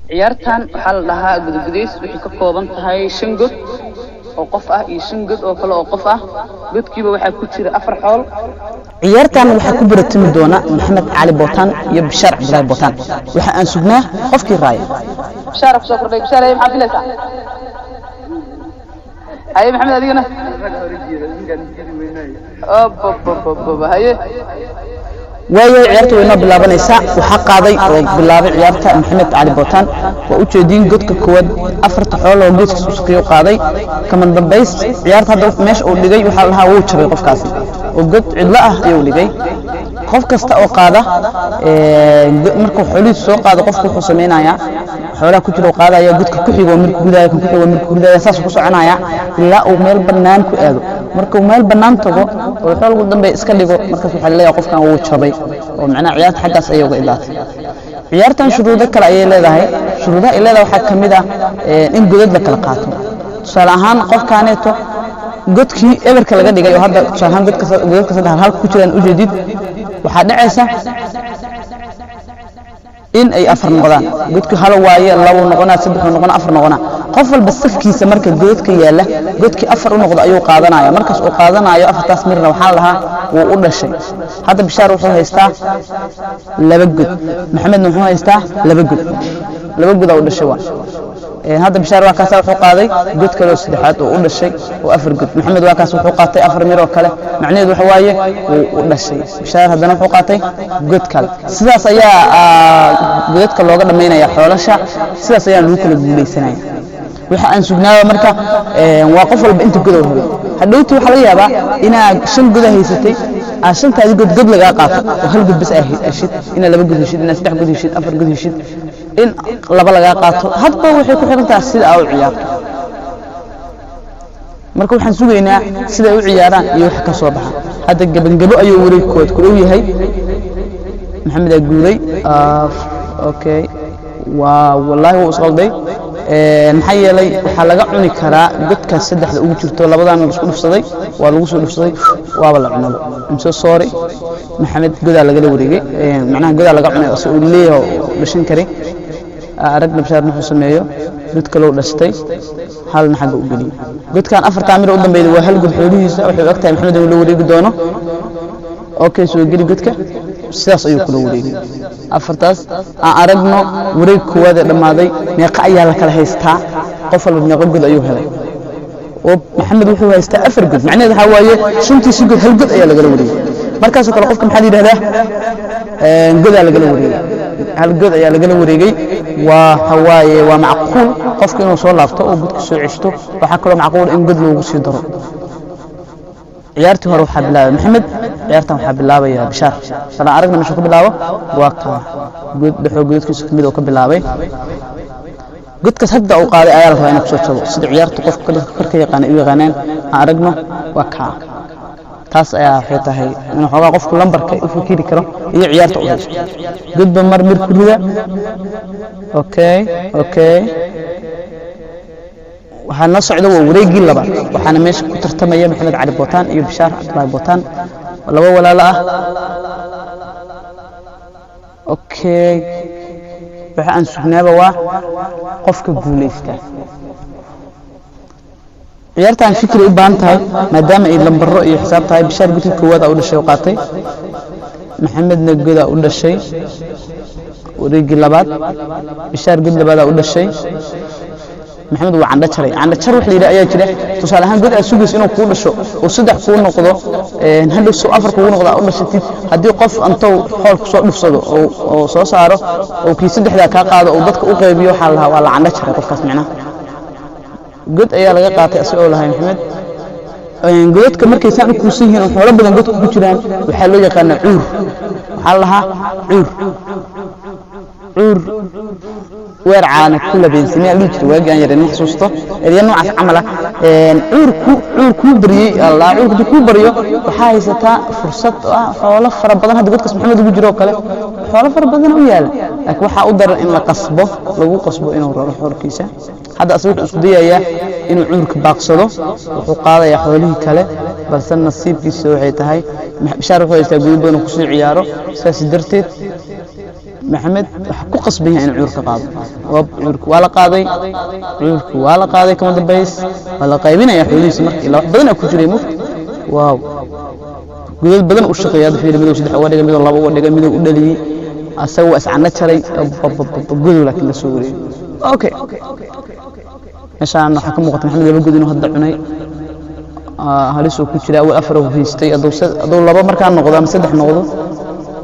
ciyaartan waxa la dhahaa gudgudeys wixii ka kooban tahay 5 god oo qof ah iyo 5 god oo kale oo qof ah godkiiba waxa ku jira 4 xool ciyaartan waxa ku baratimi doona Maxamed Cali Bootaan iyo Bishaar Cabdilaahi Bootaan waxa aan sugnaa qofkii raay Bishaar ku soo kordhay Bishaar ay maxaa filaysaa hay Maxamed adigana haye waayo ciyaartu way noo bilaabanaysaa waxa qaaday oo bilaabay ciyaarta Maxamed Cali Bootaan oo u jeedin godka koowaad 4 xool oo geedka isku qaaday kama dambays ciyaarta hadda meesha uu dhigay waxa la haa wuu jabay qofkaasi oo god cidla ah ayuu dhigay qof kasta oo qaada markuu xoolihiisa soo qaado qofku wuxuu sameeynaya xoolaha ku jiro qaadaya godka ku xigo markuu gudaaya kan ku xigo markuu gudaaya saas ku soconaya ilaa uu meel banaan ku aado markuu meel banaan tago oo xool ugu dambeey iska dhigo markaas waxa la leeyahay qofkan wuu jabay oo macna ciyaarta xaggaas ayay uga ilaatay ciyaartan shuruudo kale ayay leedahay shuruudaha ay leedahay waxa kamid ah in godad la kala qaato tusaale ahaan qofkaaneeto godkii eberka laga dhigay oo hadda tusaale ahaan godka saddex halka ku jiraan u jeedid waxa dhacaysa in ay afar noqdaan godku hal waaye labo noqona saddex noqona afar noqona qof walba safkiisa marka godka yaala godki afar u noqdo ayuu qaadanaya markaas uu qaadanayo afartaas mirna waxa lahaa wuu u dhashay hadda Bishaar wuxuu haystaa laba god Maxamed wuxuu haystaa laba god u dhashay waa هذا بشار واكاس wuxuu qaaday god kale oo saddexaad oo u dhashay oo afar god Maxamed waakaas wuxuu qaatay afar mir oo kale macnaheedu waxa waaye uu dhashay Bishaar hadana wuxuu qaatay god kale sidaas ayaa godadka looga dhameynaya xoolasha sidaas ayaa lagu kala guuleysanaya waxa aan sugnaa marka waa qof walba inta god oo helay hadhowtu waxa la yaabaa inaad 5 god haysatay aashantaadi god laga qaato oo hal god bas ah heshid ina laba god heshid ina saddex god heshid afar god heshid in laba laga qaato hadba waxay ku xirantaa sida ay u ciyaarto marka waxaan sugeynaa sida ay u ciyaaraan iyo wax ka soo baxa hadda gabangabo ayuu wareegkood ku yahay Maxamed aguuray okay waa wallahi wuu isqalday maxay yeelay waxa laga cuni karaa godka saddexda ugu jirto labadan isku dhufsaday waa lagu soo dhufsaday waaba la cunado inta soori Maxamed godaa laga wareegay macnaha godaa laga cunay oo uu leeyahay dhashin kari aragna Bishaar wuxuu sameeyo god kale oo dhastay halna xagga u galiyay godkan afarta mir u dambeeyay waa hal god xoolihiisa wuxuu ogtahay Maxamed inuu la wareegi doono okay soo gali godka sidaas ayuu kula wareegay afartaas aan aragno wareeg koowaad dhamaaday meeqa ayaa la kala haystaa qof walba meeqa god ayuu helay oo Maxamed wuxuu haystaa afar god macnaheedu waxa waaye shantii god hal god ayaa laga wareegay markaas oo kale qofka maxaa yiraahdaa godaa laga wareegay hal god ayaa laga wareegay waa hawaaye waa macquul qofka inuu soo laabto oo godka soo ceshto waxa kale macquul in god loogu sii daro ciyaartii hore waxa bilaabay Maxamed ciyaartan waxa bilaabay Bishaar sala aragna meesha ku bilaabo waa ka god dhaxo godkiisa kamid oo ka bilaabay godkaas hadda uu qaaday ayaa la rabaa inuu soo jabo sida ciyaartu qofka korka yaqaan iyo yaqaaneen aragno waa ka taas ayaa waxay tahay in xogaa qofku lambarka u fikiri karo iyo ciyaarta u haysto godba mar ku rida okay waxaan la socdo wareegii laba waxaana meesha ku tartamaya Maxamed Cali Bootaan iyo Bishaar Cabdilaahi Bootaan laba walaalo ah okay waxa aan sugnaaba waa qofka guuleysta ciyaartan fikri u baahan tahay maadaama ay lambaro iyo xisaab tahay Bishaar godka koowaad u dhashay qaatay Maxamedna goda u dhashay wareegii labaad Bishaar god labaad u dhashay Maxamed waa canda jaray wax la yiraahdo ayaa jira tusaale ahaan god asugus inuu ku dhasho oo saddex ku noqdo hadhow soo afar ku noqdo u dhashatid hadii qof antow xool ku soo dhufsado oo soo saaro oo kii saddexda ka qaado oo dadka u qaybiyo waxa la waa la canda jaray qofkaas macna god ayaa laga qaatay asoo lahayn Maxamed godka markay saan u kuusan yihiin xoolo badan godka ku jiraan waxa loo yaqaan cuur waxa lahaa cuur weer caana kula beensimay liijir waagi aan yareen xasuusto eriyada noocaas camala cuur ku bariyay Allah cuur ku bariyo waxa haysataa fursad xoolo fara badan hadda godkaas Maxamed ugu jiro kale xoolo far badan u yaala laakiin waxa u daran in la qasbo lagu qasbo inuu raro xoolkiisa hadda asagu wuxuu isku dayayaa inuu cudurka baaqsado wuxuu qaadayaa xoolihii kale balse nasiibkiisa waxay tahay Bishaar wuxuu haystaa guud badan ku soo ciyaaro saas darteed maxamed waxa ku qasban yahay inuu cudurka qaado cudurka waa la qaaday kama dambeys wala qaybinaya xoolihiisa markii la wax badan ku jiray mufti waaw guud badan u shaqeeyaa fiilmada saddex uga dhigay mid laba uga dhigay mid u dhaliyay asagu ascana jaray guud laakiin la soo wareeyay okay meeshaan waxa ka muuqata maxamed laba guud inuu hadda cunay halis uu ku jiraa awal afar uu haystay adoo laba markaa noqdo ama saddex noqdo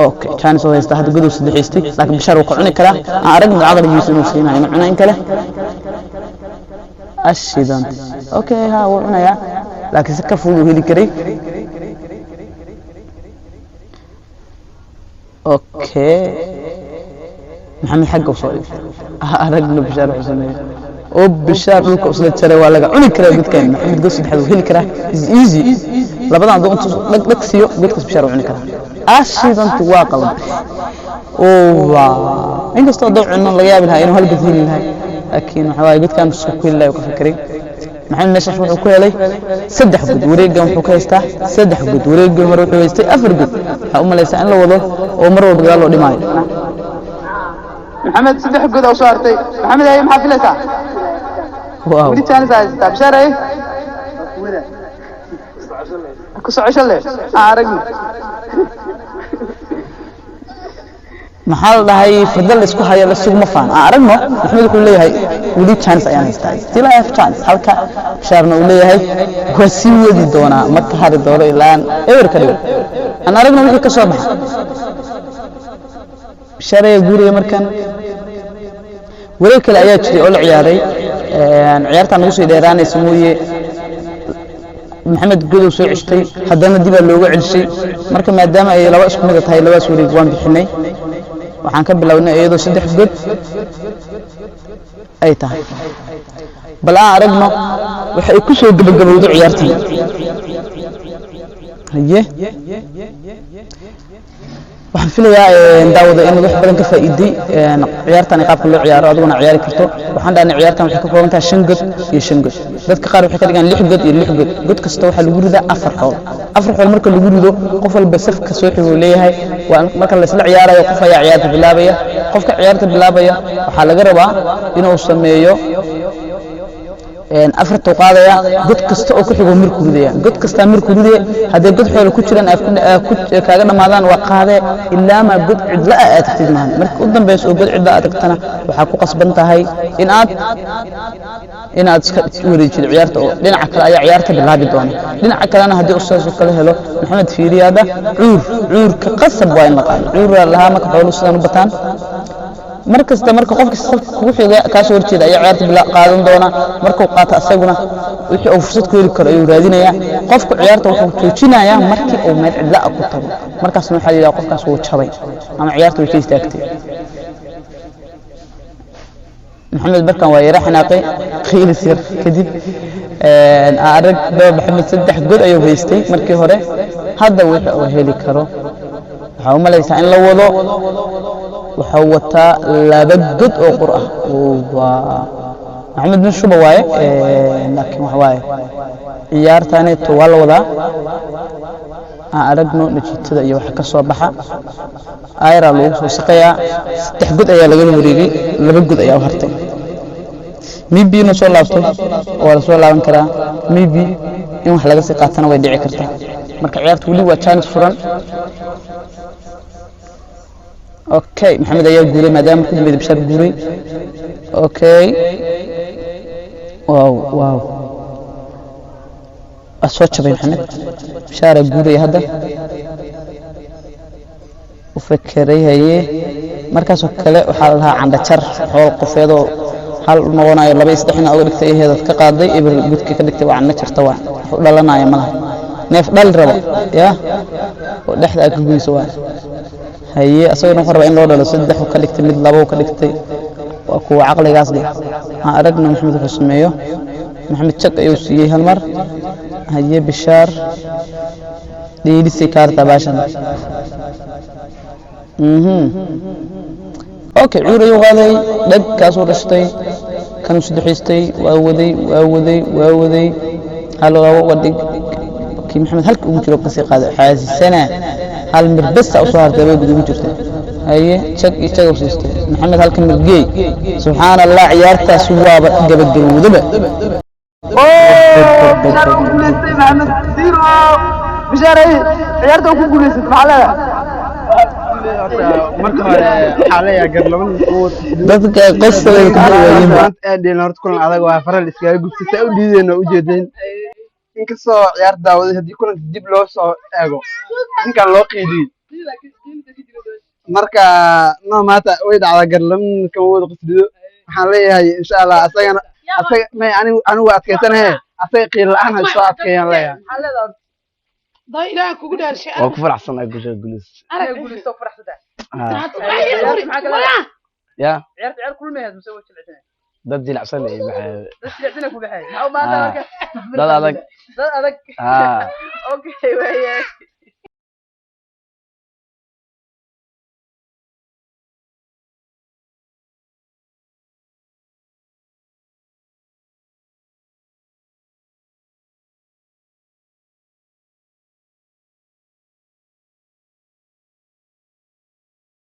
okay chance oo haysta hadda guud uu saddex haystay laakiin Bishaar uu ka cuni karaa aan aragna aqligiisa inuu siinayo inuu cunaa in kale ashidan okay ha wuu cunaya laakiin si ka fudud heli karay okay محمد حقه وصاير أرجل بشار حسين وبشار لك أصل ترى ولا عوني كره قلت كان محمد قص بحلو هيل كره إيزي لا بدنا عندهم أنتم لك سيو قلت قص بشار عوني كره أشيد أنت واقع أوه إنك استوضع إنه الله جاب لها إنه هالقت هيل لها لكن حواي قلت كان سكوي الله وكفكري محمد نشاف وحكوا لي سدح قد وريقهم حكايسته سدح قد وريقهم مرة حكايسته أفر قد هم ليس أن الله ومرة قالوا دماي محمد سدح قد أو صارتي محمد هي محافلتها واو ودي كان زايد بشار ايه كسر عشان ليه عارقني maxaa la dhahay fadal isku haya la sugu ma faan aragno maxmed wuxuu leeyahay wali chance ayaan haystaa still I have chance halka Bishaarna uu leeyahay waa sii wadi doonaa ma ka hari doono ilaa ewer ka dhigo aan aragno wixii ka soo baxay Bishaar ay guuriga markan wareeg kale ayaa jiray oo la ciyaaray ciyaartan ugu soo dheeraanaysa mooyee محمد قدو سو عشتي حدنا ديبا لوغو عيلشي marka maadaama ay laba isku mid tahay laba suuriig waan bixinay waxaan ka bilownay iyadoo saddex god ay tahay bal aan aragno waxa ay ku soo gabagabowdo ciyaartan haye waxaan filayaa daawada in wax badan ka faa'iiday ciyaartan qaabka loo ciyaaro aduguna ciyaari karto waxaan dhaanay ciyaartan waxay ka kooban tahay 5 god iyo 5 god dadka qaar waxay ka dhigaan 6 god iyo 6 god god kasta waxa lagu ridaa 4 xool marka lagu rido qof walba safka soo xigo leeyahay waa marka la isla ciyaarayo qof ayaa ciyaarta bilaabaya qofka ciyaarta bilaabaya waxa laga rabaa inuu sameeyo afarta qaadaya god kasta oo ku xigo markuu ridaya god kasta markuu ridaya hadii god xoolo ku jiraan kaaga dhamaadaan waa qaade ilaa ma god cidla aad tagtidmaan marka u dambeeyso god cidla aad tagtana waxa ku qasban tahay inaad iska wareejido ciyaarta oo dhinaca kale ayaa ciyaarta bilaabi doona dhinaca kalena hadii uu soo kala helo Maxamed Fiiriyada cuur ka qasab waa in la qaado cuur laha marka xoolo sidaan u bataan markasta marka qofka safka ku xiga ka soo horjeeda ayaa ciyaarta bila qaadan doona markuu qaato asaguna wixii uu fursad ku heli karo ayuu raadinaya qofku ciyaarta wuxuu joojinayaa markii uu meel cidla ku tago markaasna waxa la qofkaas uu jabay ama ciyaarta way istaagtay محمد بركان ويرا حناقي خيل سير كدب arag Maxamed saddex god ayuu haystay markii hore hadda wuxuu heli karo waxa u malaysaa in la wado waxa wataa laba god oo qur'aan waa Maxamed bin Shuba waaye laakiin waxa waaye ciyaartani waa la wadaa aragno natiijada iyo waxa ka soo baxa ayra lagu soo shaqeeyaa saddex god ayaa laga wareegay laba god ayaa hartay maybe inuu soo laabto oo la soo laaban karaa maybe in wax laga sii qaatana way dhici kartaa marka ciyaartu wali waa chance furan okay Maxamed ayaa guuray maadaama ku dambeeyay Bishaar guuray okay wow asoo jabay Maxamed Bishaar guuray hadda u fakiray haye markaas oo kale waxa la lahaa canda jar xool qofeedo hal noqonayo laba saddexna oo dhigtay heedad ka qaaday ibir gudki ka dhigtay waa canda jarta waa wuxuu dhalanaya malaha neef dhal rabo ya oo dhaxda ka guyso waa haye asagoo qorba in loo dhalo saddex ka dhigtay mid laba ka dhigtay waa kuwa aqligaas leh aragna Maxamed wuxuu sameeyo Maxamed jag ayuu siiyay hal mar haye Bishaar dhiidisi kaarta baashan اوكي عوري وغادي دق كاسو رشتي كانوا سدحيستي واودي هل ودق كي محمد هلك ugu jiro qasi qaad xaasisana hal mir bas oo soo hartay bay ugu jirtay haye chag u siistay maxamed halka mirgey subhanallah ciyaartaas waaba gabagabowdaba محمد زيرو بشاري عيارته ku guuleysay maxaa marka hore xaalaya garlaban dadka qosay ka dhawaayeen aadeen horta kulan adag waa faral iskaga gubtay u diideen u jeedeen inkastoo ciyaar daawaday hadii kulan dib loo soo eego ninkan loo qiidiyay marka no maata way dhacda garlaban kama wada qosdiyo waxaan leeyahay insha Allah asaga may anigu adkeysanahay asaga qiil la'aan ha soo adkeeyaan leeyahay ضاي لا كوكو دار شيء waa ku faraxsanahay gusha gulis انا اقول لك فرح صدق ya عيار كل ما هذا مسوي شلعتنا dad jilicsan ay baxay بس شلعتنا كل بحاجه او ما هذا dad adag اوكي وياك